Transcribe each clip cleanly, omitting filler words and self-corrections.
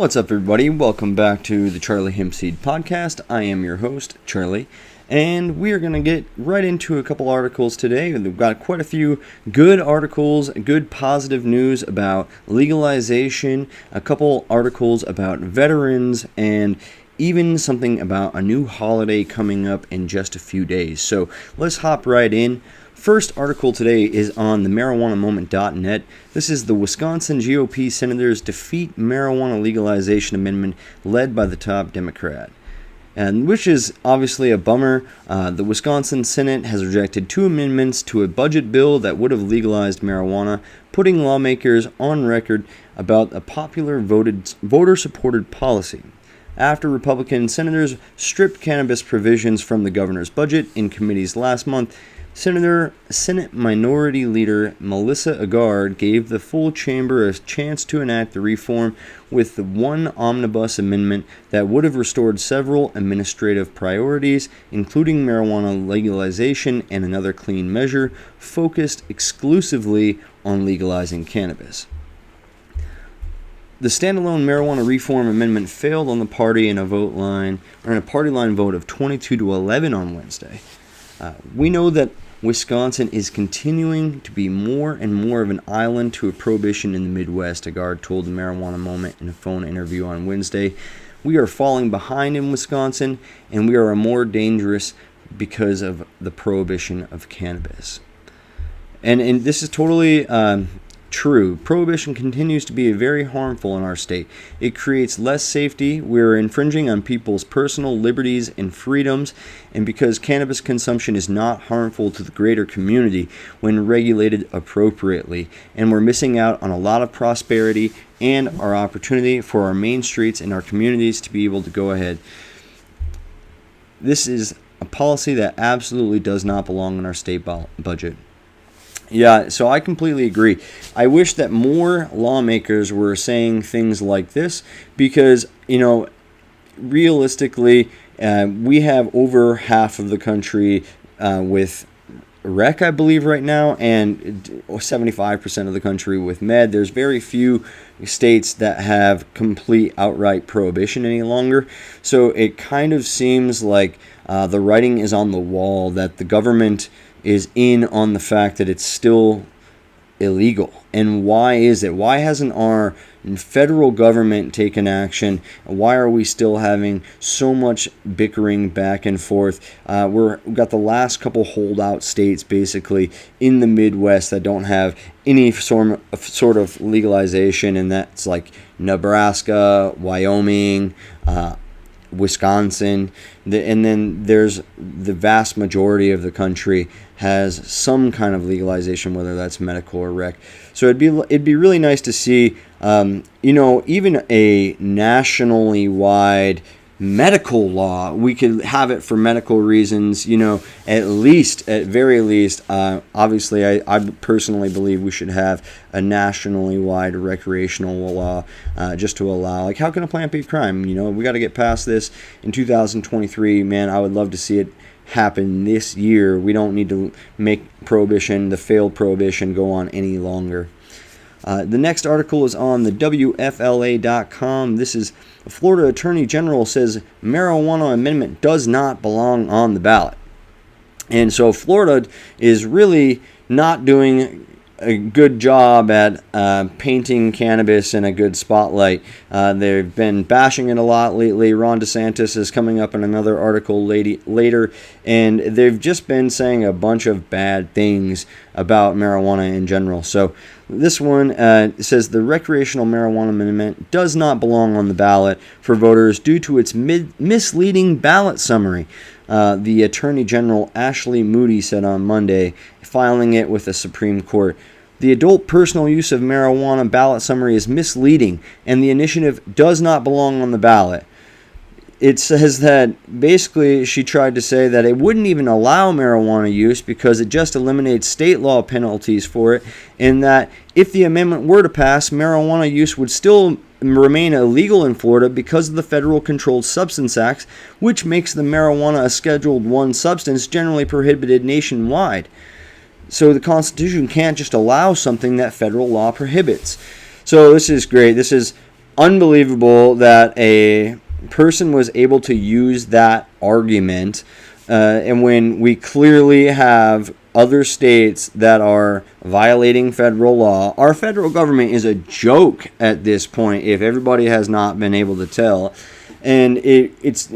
What's up, everybody? Welcome back to the Charlie Hempseed podcast. I am your host, Charlie, and we are going to get right into a couple articles today. We've got quite a few good articles, good positive news about legalization, a couple articles about veterans, and even something about a new holiday coming up in just a few days. So let's hop right in. First article today is on the marijuanamoment.net. This is the Wisconsin GOP senators defeat marijuana legalization amendment led by the top Democrat, and which is obviously a bummer. The Wisconsin Senate has rejected two amendments to a budget bill that would have legalized marijuana, putting lawmakers on record about a popular voter-supported policy. After Republican senators stripped cannabis provisions from the governor's budget in committees last month, Senate Minority Leader Melissa Agard gave the full chamber a chance to enact the reform with the one omnibus amendment that would have restored several administrative priorities, including marijuana legalization and another clean measure focused exclusively on legalizing cannabis. The standalone marijuana reform amendment failed on the party in a party line vote of 22-11 on Wednesday. We know that Wisconsin is continuing to be more and more of an island to a prohibition in the Midwest, Agard told the Marijuana Moment in a phone interview on Wednesday. We are falling behind in Wisconsin, and we are more dangerous because of the prohibition of cannabis. And this is totally true. Prohibition continues to be very harmful in our state. It creates less safety. We're infringing on people's personal liberties and freedoms, and because cannabis consumption is not harmful to the greater community when regulated appropriately, and we're missing out on a lot of prosperity and our opportunity for our main streets and our communities to be able to go ahead. This is a policy that absolutely does not belong in our state budget. Yeah, so I completely agree. I wish that more lawmakers were saying things like this because, realistically, we have over half of the country with rec, I believe, right now, and 75% of the country with med. There's very few states that have complete outright prohibition any longer. So it kind of seems like the writing is on the wall that the government is in on the fact that it's still illegal. And why is it? Why hasn't our federal government taken action? Why are we still having so much bickering back and forth? We've got the last couple holdout states basically in the Midwest that don't have any sort of legalization, and that's like Nebraska, Wyoming, Wisconsin, and then there's the vast majority of the country has some kind of legalization, whether that's medical or rec. So it'd be really nice to see, even a nationally wide medical law. We could have it for medical reasons, at very least. Obviously, I personally believe we should have a nationally wide recreational law just to allow, like, how can a plant be a crime? We got to get past this in 2023. Man, I would love to see it happen this year. We don't need to make the failed prohibition, go on any longer. The next article is on the WFLA.com. This is Florida Attorney General says marijuana amendment does not belong on the ballot. And so Florida is really not doing a good job at painting cannabis in a good spotlight. They've been bashing it a lot lately. Ron Desantes is coming up in another article later, and they've just been saying a bunch of bad things about marijuana in general. So this one says the recreational marijuana amendment does not belong on the ballot for voters due to its misleading ballot summary. The Attorney General Ashley Moody said on Monday, filing it with the Supreme Court. The adult personal use of marijuana ballot summary is misleading, and the initiative does not belong on the ballot. It says that basically she tried to say that it wouldn't even allow marijuana use because it just eliminates state law penalties for it, and that if the amendment were to pass, marijuana use would still remain illegal in Florida because of the Federal Controlled Substance Act, which makes the marijuana a Scheduled I substance generally prohibited nationwide. So the Constitution can't just allow something that federal law prohibits. So this is great. This is unbelievable that a person was able to use that argument, and when we clearly have other states that are violating federal law. Our federal government is a joke at this point, if everybody has not been able to tell. And it's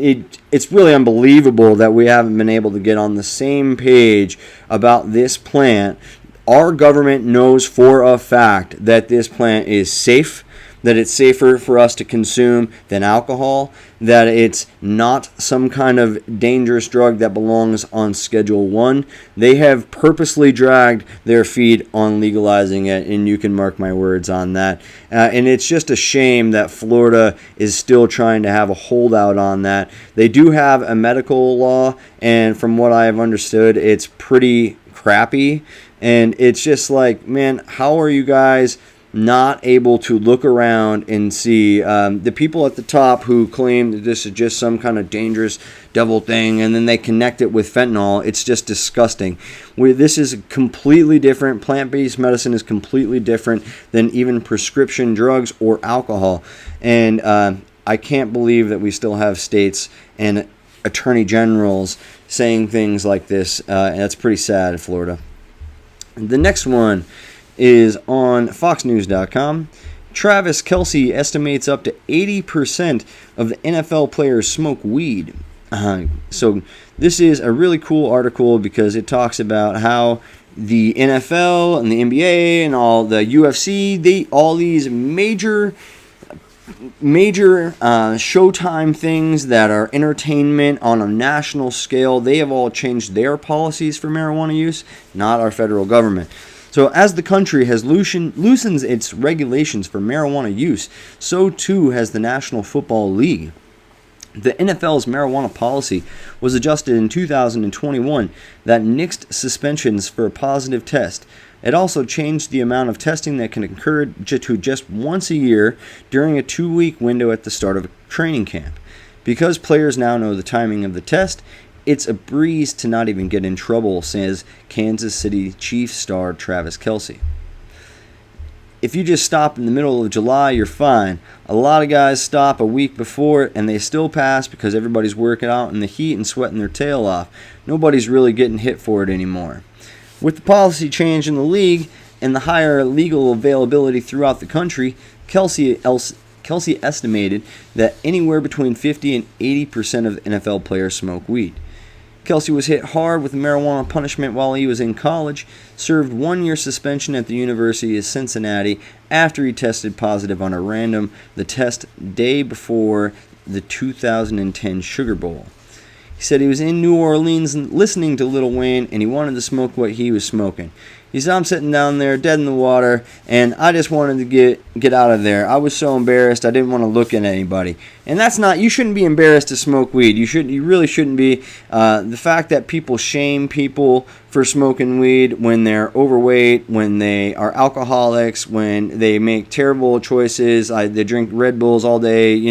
really unbelievable that we haven't been able to get on the same page about this plant. Our government knows for a fact that this plant is safe, that it's safer for us to consume than alcohol, that it's not some kind of dangerous drug that belongs on Schedule 1. They have purposely dragged their feet on legalizing it, and you can mark my words on that. And it's just a shame that Florida is still trying to have a holdout on that. They do have a medical law, and from what I have understood, it's pretty crappy. And it's just like, man, how are you guys not able to look around and see the people at the top who claim that this is just some kind of dangerous devil thing, and then they connect it with fentanyl? It's just disgusting. This is completely different. Plant-based medicine is completely different than even prescription drugs or alcohol. And I can't believe that we still have states and attorney generals saying things like this. And that's pretty sad in Florida. The next one is on foxnews.com. Travis Kelce estimates up to 80% of the NFL players smoke weed. So this is a really cool article because it talks about how the NFL and the NBA and all the UFC, all these major Showtime things that are entertainment on a national scale, they have all changed their policies for marijuana use, not our federal government. So as the country has loosens its regulations for marijuana use, so too has the National Football League. The NFL's marijuana policy was adjusted in 2021 that nixed suspensions for a positive test. It also changed the amount of testing that can occur to just once a year during a 2-week window at the start of a training camp. Because players now know the timing of the test, it's a breeze to not even get in trouble, says Kansas City Chiefs star Travis Kelce. If you just stop in the middle of July, you're fine. A lot of guys stop a week before and they still pass because everybody's working out in the heat and sweating their tail off. Nobody's really getting hit for it anymore. With the policy change in the league and the higher legal availability throughout the country, Kelce estimated that anywhere between 50 and 80% of NFL players smoke weed. Kelce was hit hard with marijuana punishment while he was in college, served 1-year suspension at the University of Cincinnati after he tested positive on the test day before the 2010 Sugar Bowl. He said he was in New Orleans listening to Lil Wayne, and he wanted to smoke what he was smoking. He said, I'm sitting down there dead in the water, and I just wanted to get out of there. I was so embarrassed, I didn't want to look at anybody. And that's not, you shouldn't be embarrassed to smoke weed. You really shouldn't be. The fact that people shame people for smoking weed when they're overweight, when they are alcoholics, when they make terrible choices, they drink Red Bulls all day,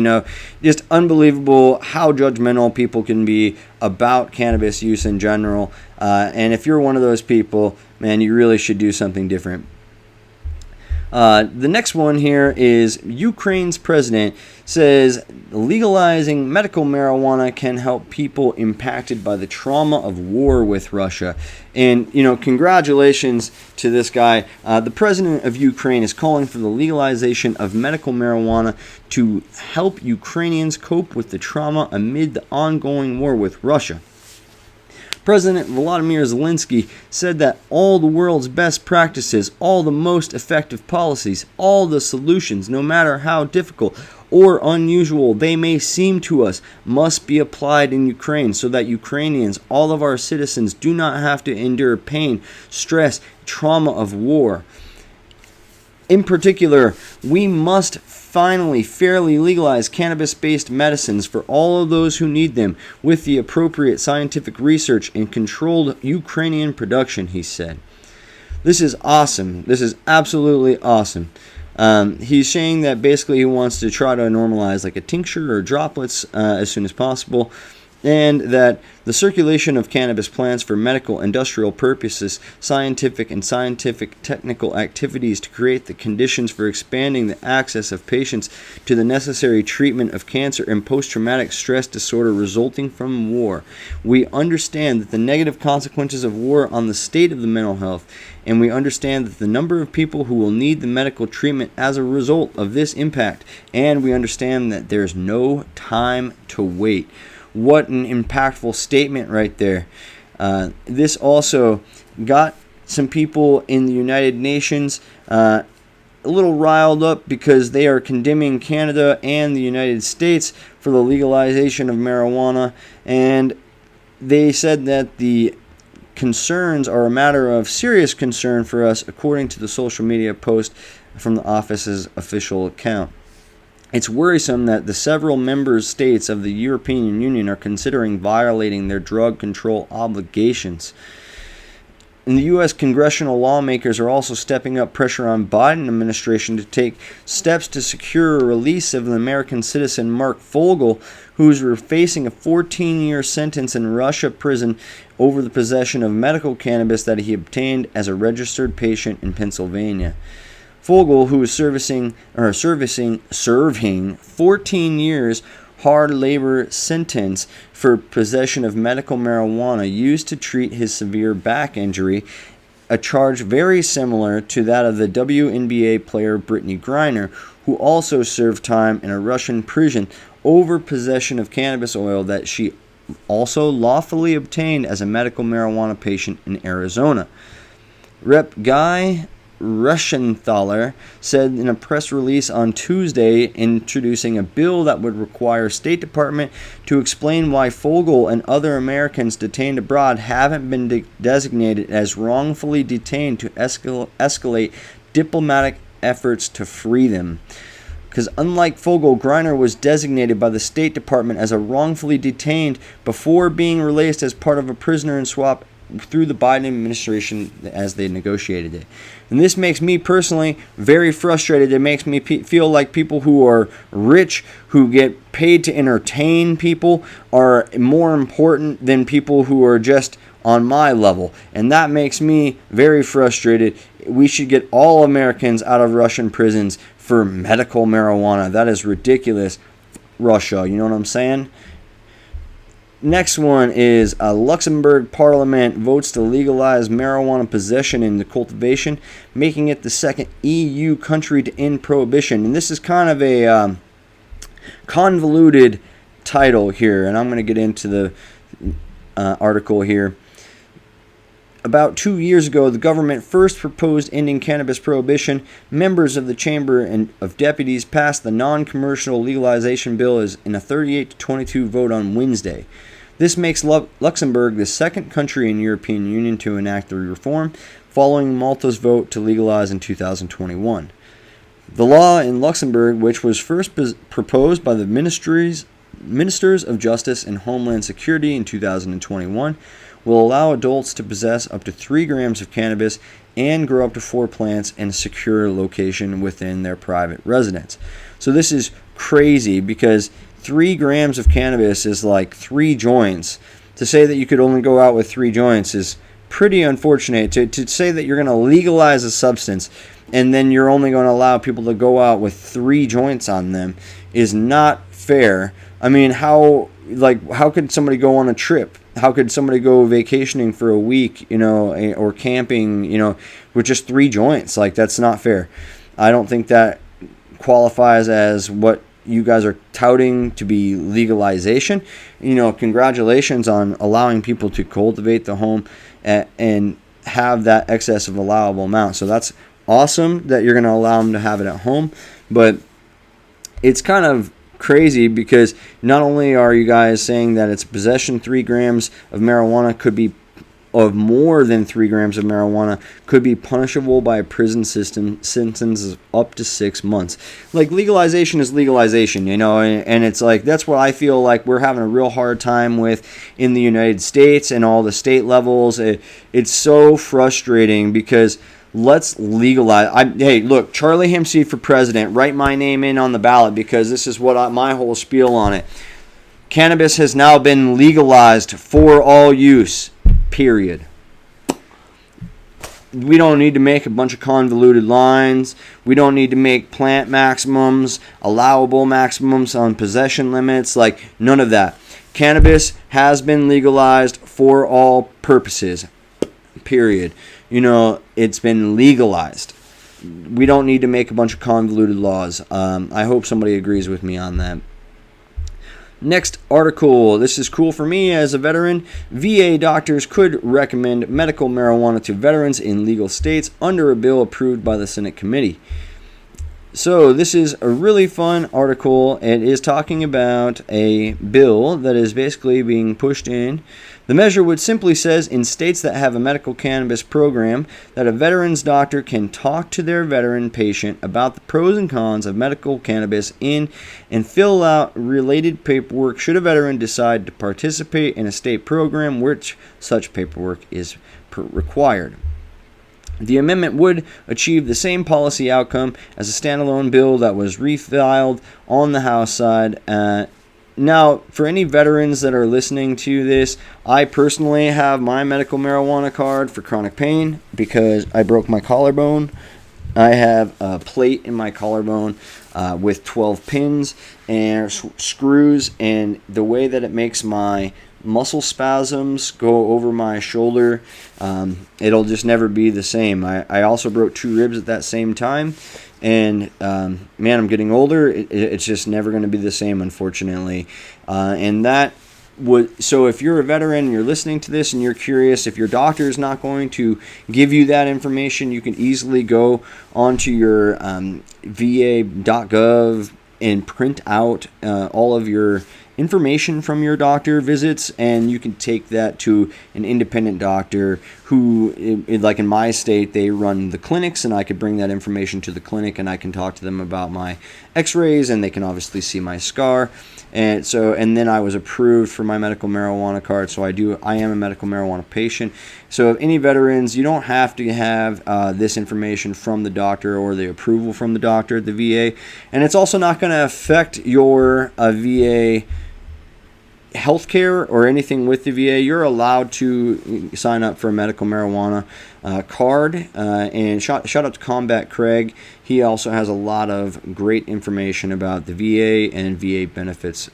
just unbelievable how judgmental people can be about cannabis use in general. And if you're one of those people, man, you really should do something different. The next one here is Ukraine's president says legalizing medical marijuana can help people impacted by the trauma of war with Russia. And, congratulations to this guy. The president of Ukraine is calling for the legalization of medical marijuana to help Ukrainians cope with the trauma amid the ongoing war with Russia. President Volodymyr Zelensky said that all the world's best practices, all the most effective policies, all the solutions, no matter how difficult or unusual they may seem to us, must be applied in Ukraine so that Ukrainians, all of our citizens, do not have to endure pain, stress, trauma of war. In particular, we must finally fairly legalize cannabis-based medicines for all of those who need them with the appropriate scientific research and controlled Ukrainian production, he said. This is awesome. This is absolutely awesome. He's saying that basically he wants to try to normalize like a tincture or droplets as soon as possible. and that the circulation of cannabis plants for medical, industrial purposes, scientific technical activities to create the conditions for expanding the access of patients to the necessary treatment of cancer and post-traumatic stress disorder resulting from war. We understand that the negative consequences of war on the state of the mental health, and we understand that the number of people who will need the medical treatment as a result of this impact, and we understand that there's no time to wait. What an impactful statement right there. This also got some people in the United Nations a little riled up because they are condemning Canada and the United States for the legalization of marijuana, and they said that the concerns are a matter of serious concern for us, according to the social media post from the office's official account. It's worrisome that the several member states of the European Union are considering violating their drug control obligations. And the U.S. congressional lawmakers are also stepping up pressure on Biden administration to take steps to secure a release of the American citizen Mark Fogel, who's facing a 14-year sentence in Russia prison over the possession of medical cannabis that he obtained as a registered patient in Pennsylvania. Fogel, who is serving 14 years hard labor sentence for possession of medical marijuana used to treat his severe back injury, a charge very similar to that of the WNBA player Brittany Griner, who also served time in a Russian prison over possession of cannabis oil that she also lawfully obtained as a medical marijuana patient in Arizona. Rep. Guy Reschenthaler said in a press release on Tuesday, introducing a bill that would require State Department to explain why Fogel and other Americans detained abroad haven't been designated as wrongfully detained to escalate diplomatic efforts to free them. Because unlike Fogel, Griner was designated by the State Department as a wrongfully detained before being released as part of a prisoner and swap through the Biden administration as they negotiated it. And this makes me personally very frustrated. It makes me feel like people who are rich, who get paid to entertain people, are more important than people who are just on my level. And that makes me very frustrated. We should get all Americans out of Russian prisons for medical marijuana. That is ridiculous. Russia, you know what I'm saying? Next one is Luxembourg Parliament votes to legalize marijuana possession and cultivation, making it the second EU country to end prohibition. And this is kind of a convoluted title here, and I'm going to get into the article here. About 2 years ago, the government first proposed ending cannabis prohibition. Members of the Chamber of Deputies passed the non-commercial legalization bill in a 38-22 vote on Wednesday. This makes Luxembourg the second country in the European Union to enact the reform, following Malta's vote to legalize in 2021. The law in Luxembourg, which was first proposed by the Ministers of Justice and Homeland Security in 2021, will allow adults to possess up to 3 grams of cannabis and grow up to 4 plants in a secure location within their private residence. So this is crazy because 3 grams of cannabis is like 3 joints. To say that you could only go out with 3 joints is pretty unfortunate. To say that you're going to legalize a substance and then you're only going to allow people to go out with 3 joints on them is not fair. I mean, how could somebody go on a trip? How could somebody go vacationing for a week, or camping, with just 3 joints? Like, that's not fair. I don't think that qualifies as what you guys are touting to be legalization. Congratulations on allowing people to cultivate the home and have that excess of allowable amount. So that's awesome that you're going to allow them to have it at home. But it's kind of crazy because not only are you guys saying that it's possession 3 grams of marijuana could be of more than 3 grams of marijuana could be punishable by a prison system sentence of up to 6 months. Like, legalization is legalization, and it's like, that's what I feel like we're having a real hard time with in the United States and all the state levels. It's so frustrating because let's legalize. Hey, look, Charlie Hempseed for president. Write my name in on the ballot because this is what my whole spiel on it. Cannabis has now been legalized for all use, period. We don't need to make a bunch of convoluted lines. We don't need to make plant maximums, allowable maximums on possession limits, like none of that. Cannabis has been legalized for all purposes, period. It's been legalized. We don't need to make a bunch of convoluted laws. I hope somebody agrees with me on that. Next article. This is cool for me as a veteran. VA doctors could recommend medical marijuana to veterans in legal states under a bill approved by the Senate committee. So this is a really fun article. It is talking about a bill that is basically being pushed in. The measure would simply says in states that have a medical cannabis program that a veteran's doctor can talk to their veteran patient about the pros and cons of medical cannabis and fill out related paperwork should a veteran decide to participate in a state program which such paperwork is required. The amendment would achieve the same policy outcome as a standalone bill that was refiled on the House side. Now, for any veterans that are listening to this, I personally have my medical marijuana card for chronic pain because I broke my collarbone. I have a plate in my collarbone with 12 pins and screws, and the way that it makes my muscle spasms go over my shoulder, it'll just never be the same. I also broke 2 ribs at that same time, and man, I'm getting older. It's just never going to be the same, unfortunately. And that would, so if you're a veteran and you're listening to this and you're curious, if your doctor is not going to give you that information, you can easily go onto your va.gov and print out all of your information from your doctor visits, and you can take that to an independent doctor who, like in my state, they run the clinics, and I could bring that information to the clinic and I can talk to them about my x-rays, and they can obviously see my scar. And then I was approved for my medical marijuana card, so I am a medical marijuana patient. So if any veterans, you don't have to have this information from the doctor or the approval from the doctor at the VA, and it's also not going to affect your VA healthcare or anything with the VA. You're allowed to sign up for a medical marijuana card. And shout out to Combat Craig. He also has a lot of great information about the VA and VA benefits.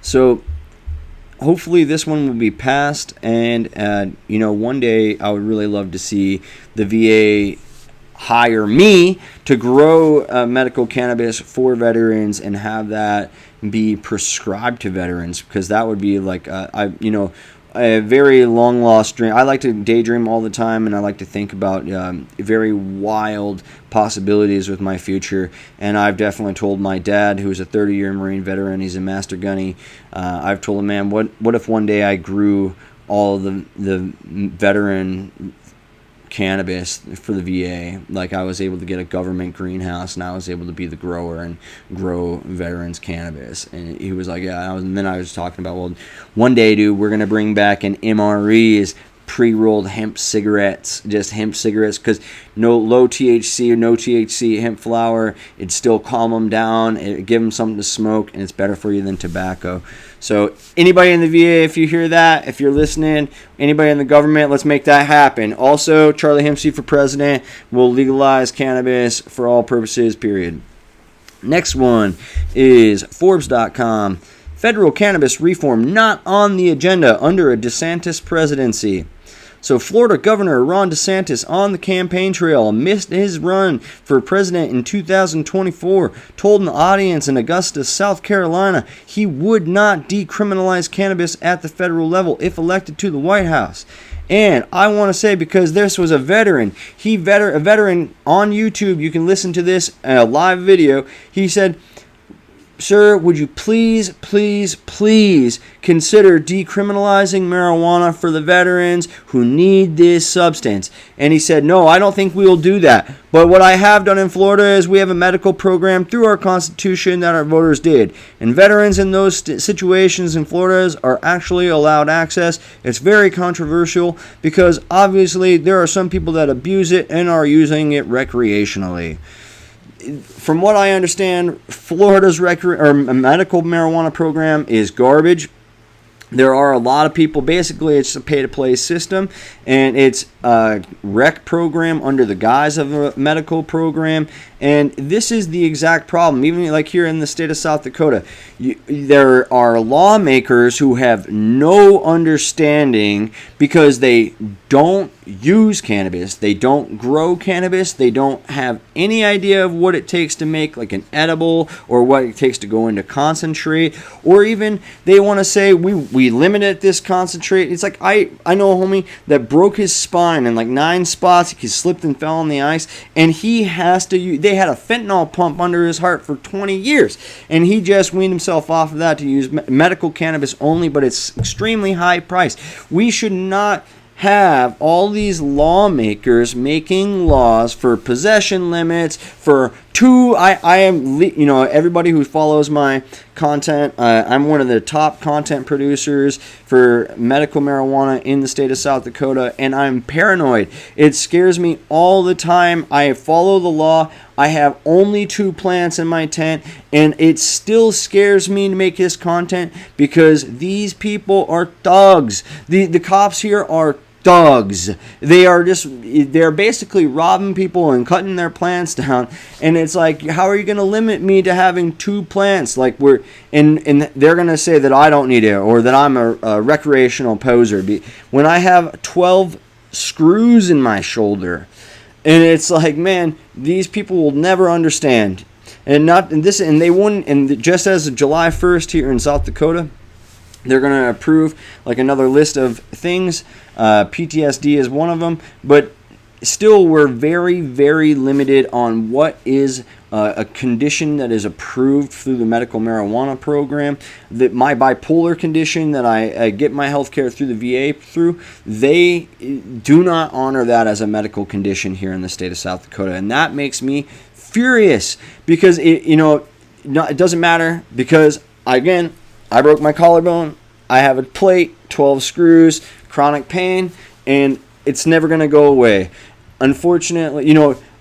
So hopefully this one will be passed, and one day I would really love to see the VA hire me to grow medical cannabis for veterans and have that be prescribed to veterans, because that would be like a very long lost dream. I like to daydream all the time, and I like to think about very wild possibilities with my future. And I've definitely told my dad, who's a 30-year Marine veteran, he's a master gunny, I've told him, man, what if one day I grew all the veteran cannabis for the VA, like I was able to get a government greenhouse and I was able to be the grower and grow veterans cannabis. And he was like, yeah. And then I was talking about, well, one day, dude, we're gonna bring back an MREs, pre-rolled hemp cigarettes, just hemp cigarettes, because no low THC or no THC hemp flower, it'd still calm them down, it give them something to smoke, and it's better for you than tobacco. So anybody in the VA, if you hear that, if you're listening, anybody in the government, let's make that happen. Also, Charlie Hempseed for president will legalize cannabis for all purposes, period. Next one is Forbes.com. Federal cannabis reform not on the agenda under a Desantes presidency. So Florida Governor Ron Desantes on the campaign trail amidst his run for president in 2024 told an audience in Augusta, South Carolina, he would not decriminalize cannabis at the federal level if elected to the White House. And I want to say, because this was a veteran, a veteran on YouTube, you can listen to this live video, he said, "Sir, would you please consider decriminalizing marijuana for the veterans who need this substance?" And he said, "No, I don't think we will do that. But what I have done in Florida is we have a medical program through our Constitution that our voters did. And veterans in those situations in Florida are actually allowed access. It's very controversial because obviously there are some people that abuse it and are using it recreationally." from what I understand, Florida's medical marijuana program is garbage. There are a lot of people, basically it's a pay-to-play system, and it's a rec program under the guise of a medical program, and this is the exact problem. Even like here in the state of South Dakota, there are lawmakers who have no understanding because they don't use cannabis, they don't grow cannabis, they don't have any idea of what it takes to make like an edible or what it takes to go into concentrate, or even they want to say we limited this concentrate. It's like I know a homie that broke his spine in like 9 spots. He slipped and fell on the ice, and he has to use, they had a fentanyl pump under his heart for 20 years, and he just weaned himself off of that to use medical cannabis only, but it's extremely high priced. We should not have all these lawmakers making laws for possession limits for I am, everybody who follows my content, I'm one of the top content producers for medical marijuana in the state of South Dakota, and I'm paranoid. It scares me all the time. I follow the law. I have only 2 plants in my tent, and it still scares me to make this content because these people are thugs. The cops here are thugs. They're basically robbing people and cutting their plants down, and it's like, how are you going to limit me to having 2 plants? Like and they're going to say that I don't need it, or that I'm a recreational poser when I have 12 screws in my shoulder. And it's like, man, these people will never understand. They wouldn't. And just as of July 1st here in South Dakota, they're going to approve like another list of things. PTSD is one of them, but still we're very, very limited on what is a condition that is approved through the medical marijuana program. That my bipolar condition that I get my health care through the VA through, they do not honor that as a medical condition here in the state of South Dakota, and that makes me furious because it doesn't matter, because again, I broke my collarbone, I have a plate, 12 screws, chronic pain, and it's never going to go away. Unfortunately,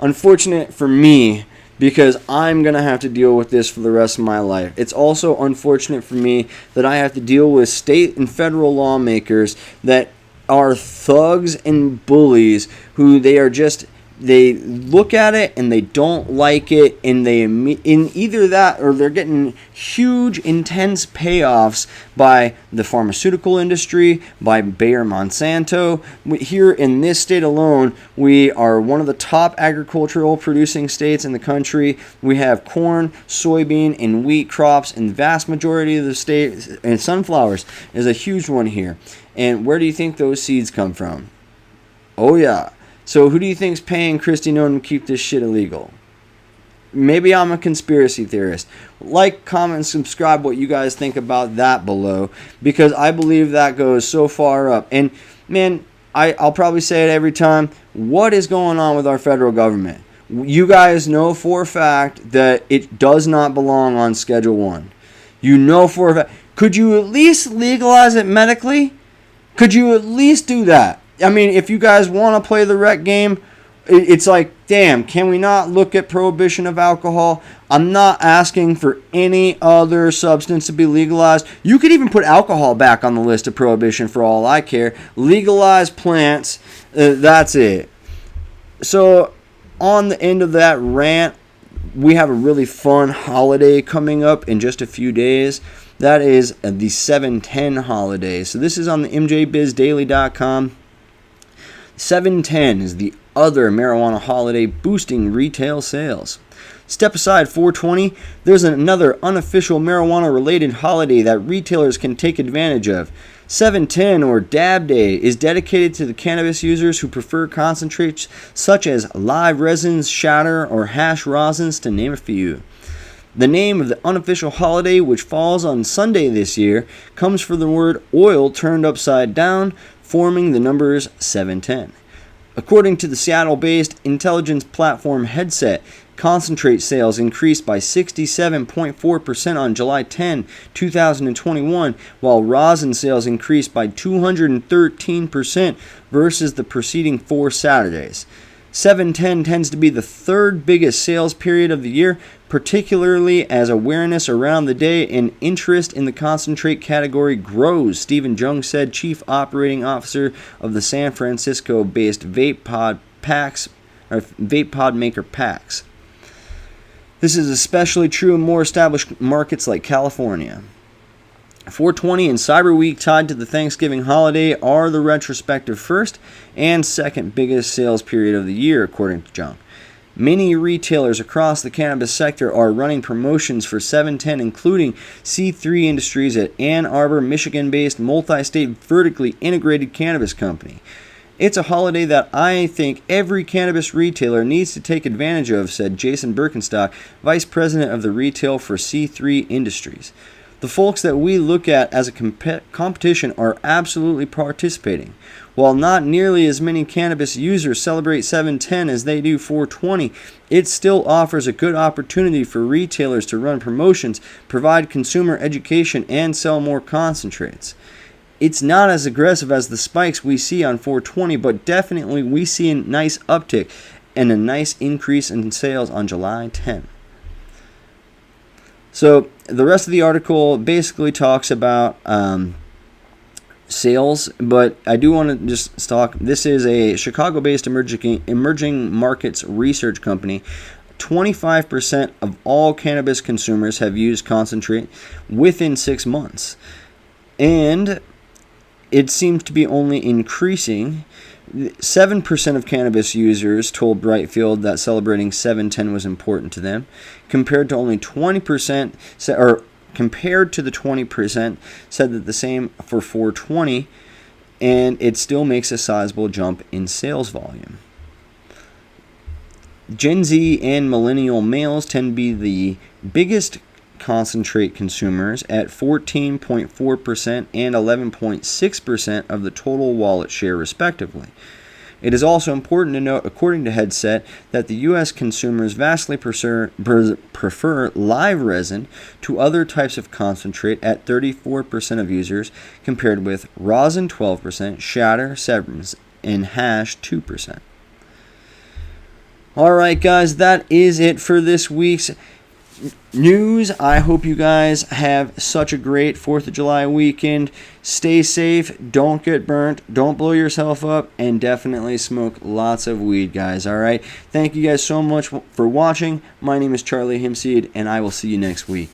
unfortunate for me, because I'm going to have to deal with this for the rest of my life. It's also unfortunate for me that I have to deal with state and federal lawmakers that are thugs and bullies who they look at it and they don't like it, and in either that or they're getting huge, intense payoffs by the pharmaceutical industry, by Bayer Monsanto. Here in this state alone, we are one of the top agricultural producing states in the country. We have corn, soybean, and wheat crops in the vast majority of the state, and sunflowers is a huge one here. And where do you think those seeds come from? Oh yeah. So who do you think's paying Kristi Noem to keep this shit illegal? Maybe I'm a conspiracy theorist. Like, comment, and subscribe what you guys think about that below, because I believe that goes so far up. And man, I'll probably say it every time. What is going on with our federal government? You guys know for a fact that it does not belong on Schedule 1. You know for a fact. Could you at least legalize it medically? Could you at least do that? I mean, if you guys want to play the rec game, it's like, damn, can we not look at prohibition of alcohol? I'm not asking for any other substance to be legalized. You could even put alcohol back on the list of prohibition for all I care. Legalize plants, that's it. So, on the end of that rant, we have a really fun holiday coming up in just a few days. That is the 7/10 holiday. So this is on the mjbizdaily.com. 7/10 is the other marijuana holiday boosting retail sales. Step aside 420, there's another unofficial marijuana-related holiday that retailers can take advantage of. 7/10, or Dab Day, is dedicated to the cannabis users who prefer concentrates such as live resins, shatter, or hash rosins, to name a few. The name of the unofficial holiday, which falls on Sunday this year, comes from the word oil turned upside down, forming the numbers 710. According to the Seattle-based intelligence platform Headset, concentrate sales increased by 67.4% on July 10, 2021, while rosin sales increased by 213% versus the preceding 4 Saturdays. 7/10 tends to be the third biggest sales period of the year, particularly as awareness around the day and interest in the concentrate category grows, Stephen Jung said, Chief Operating Officer of the San Francisco-based vape pod maker PAX. This is especially true in more established markets like California. 420 and Cyber Week tied to the Thanksgiving holiday are the retrospective first and second biggest sales period of the year, according to Jung. Many retailers across the cannabis sector are running promotions for 7/10, including C3 Industries at Ann Arbor, Michigan-based multi-state vertically integrated cannabis company. It's a holiday that I think every cannabis retailer needs to take advantage of, said Jason Birkenstock, Vice President of the Retail for C3 Industries. The folks that we look at as a competition are absolutely participating. While not nearly as many cannabis users celebrate 7/10 as they do 420, it still offers a good opportunity for retailers to run promotions, provide consumer education, and sell more concentrates. It's not as aggressive as the spikes we see on 420, but definitely we see a nice uptick and a nice increase in sales on July 10. So the rest of the article basically talks about sales, but I do want to just talk. This is a Chicago-based emerging markets research company. 25% of all cannabis consumers have used concentrate within 6 months, and it seems to be only increasing. 7% of cannabis users told Brightfield that celebrating 7/10 was important to them, compared to only 20%, or compared to the 20% said that the same for 420, and it still makes a sizable jump in sales volume. Gen Z and millennial males tend to be the biggest concentrate consumers at 14.4% and 11.6% of the total wallet share respectively. It is also important to note, according to Headset, that the U.S. consumers vastly prefer live resin to other types of concentrate at 34% of users, compared with rosin 12%, shatter 7%, and hash 2%. Alright guys, that is it for this week's news. I hope you guys have such a great 4th of July weekend. Stay safe, don't get burnt, don't blow yourself up, and definitely smoke lots of weed, guys. Alright, thank you guys so much for watching. My name is Charlie Hempseed, and I will see you next week.